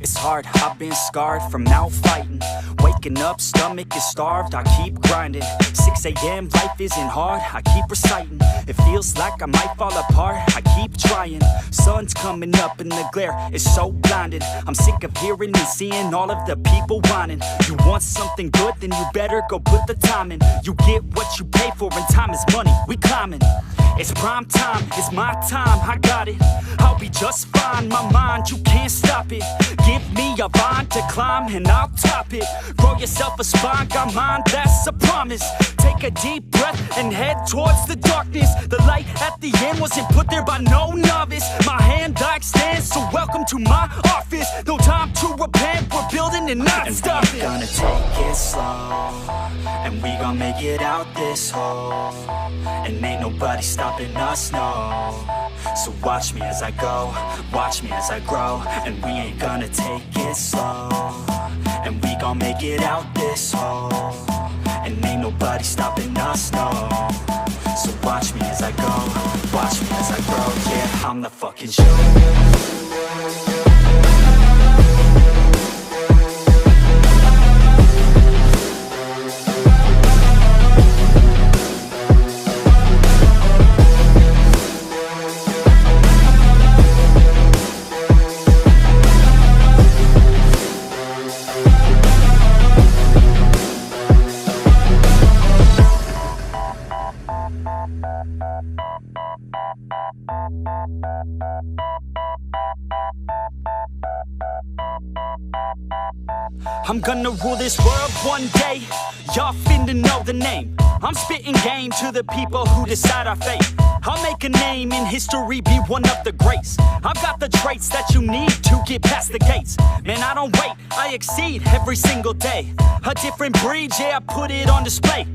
It's hard, I've been scarred from out fighting. Waking up, stomach is starved, I keep grinding. 6 a.m, life isn't hard, I keep reciting. It feels like I might fall apart, I keep trying. Sun's coming up and the glare is so blinding. I'm sick of hearing and seeing all of the people whining. You want something good, then you better go put the time in. You get what you pay for and time is money, we climbing. It's prime time, it's my time, I got it. I'll be just fine, my mind, you can't stop it. Give me a vine to climb and I'll top it. Grow yourself a spine, got mine, that's a promise. Take a deep breath and head towards the darkness. The light at the end wasn't put there by no novice. My hand I extend, so welcome to my office. No time to repent, we're building and not stopping. And we're gonna take it slow, and we gon' make it out this hole. And ain't nobody stopping us, no. So watch me as I go, watch me as I grow. And we ain't gonna take it slow, and we gon' make it out this hole. And ain't nobody stopping us, no. So watch me as I go, watch me as I grow. Yeah, I'm the fucking show. I'm gonna rule this world one day, y'all finna know the name. I'm spitting game to the people who decide our fate. I'll make a name in history, be one of the greats. I've got the traits that you need to get past the gates. Man, I don't wait, I exceed every single day. A different breed, yeah, I put it on display.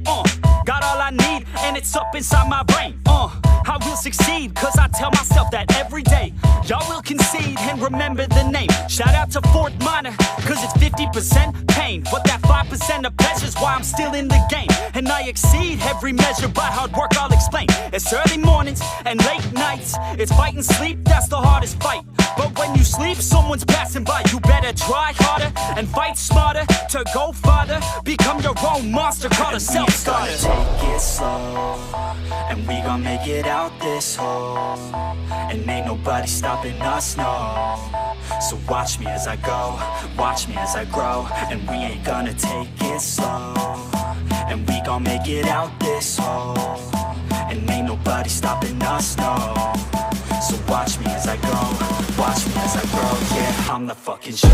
Got all I need, and it's up inside my brain. I will succeed, cause I tell myself that every day. Y'all will concede and remember the name. Shout out to Fort Minor, cause it's 50% pain, but that 5% of pleasure's why I'm still in the game. And I exceed every measure by hard work, I'll explain. It's early mornings and late nights. It's fight and sleep, that's the hardest fight. But when you sleep, someone's passing by. You better try harder and fight smarter to go farther. Become your own monster, call a self-starter. Take it slow, and we gon' make it out this hole. And ain't nobody stopping us, no. So watch me as I go, watch me as I grow. And we ain't gonna take it slow, and we gon' make it out this hole. And ain't nobody stopping us, no. So watch me as I go, watch me as I grow. Yeah, I'm the fucking show.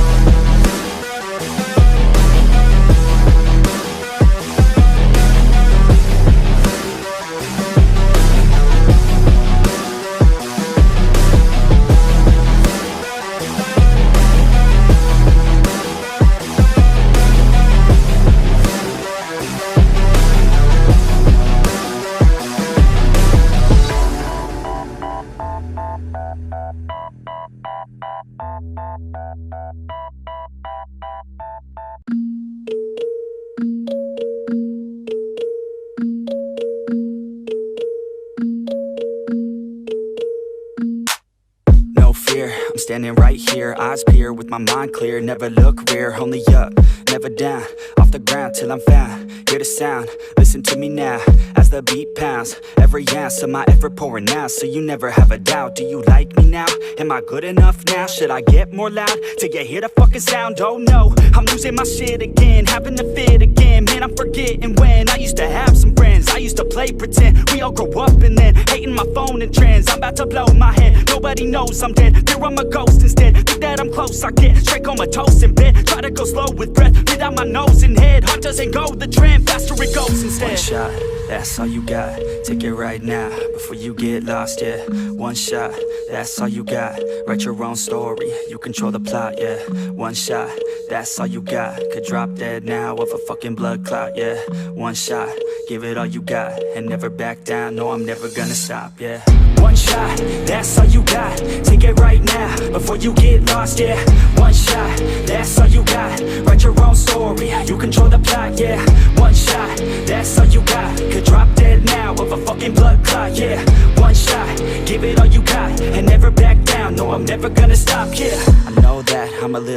I'm standing right here, eyes peer with my mind clear. Never look rear, only up, never down. Off the ground till I'm found, hear the sound. Listen to me now, as the beat pounds. Every ounce of my effort pouring out, so you never have a doubt. Do you like me now? Am I good enough now? Should I get more loud till you hear the fucking sound? Oh no, I'm losing my shit again, having a fit again. Man, I'm forgetting when I used to have some friends. I used to play pretend, we all grow up and then hating my phone and trends. I'm about to blow my head, nobody knows I'm dead. There I'm a ghost instead, think that I'm close, I get straight comatose in bed. Try to go slow with breath, breathe out my nose and head. Heart doesn't go the trend, faster it goes instead. One shot, that's all you got, take it right now, before you get lost, yeah. One shot, that's all you got, write your own story, you control the plot, yeah. One shot, that's all you got, could drop dead now of a fucking blood clot, yeah. One shot, give it all you got, and never back down, no I'm never gonna stop, yeah. One shot, that's all you got, take it right now, before you get lost, yeah. One shot, that's all you got, write your own story, you control the plot, yeah. One shot, that's all you got, could drop dead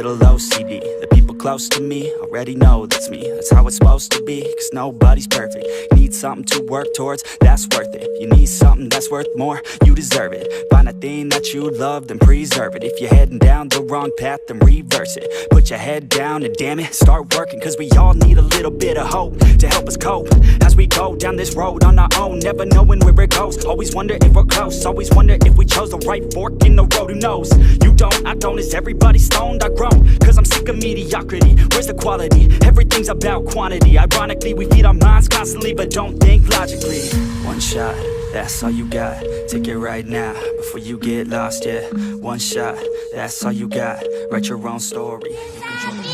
little OCD. The people close to me already know that's me. That's how it's supposed to be, cause nobody's perfect. You need something to work towards, that's worth it. You need something that's worth more, you deserve it. Find a thing that you love, then preserve it. If you're heading down the wrong path, then reverse it. Put your head down and damn it, start working. Cause we all need a little bit of hope to help us cope as we go down this road on our own, never knowing where it goes. Always wonder if we're close, always wonder if we chose the right fork in the road. Who knows? You don't, I don't. Is everybody stoned? I've grown, cause I'm sick of mediocrity. Where's the quality? Everything's about quantity. Ironically, we feed our minds constantly, but don't think logically. One shot, that's all you got. Take it right now, before you get lost, yeah. One shot, that's all you got. Write your own story. You control the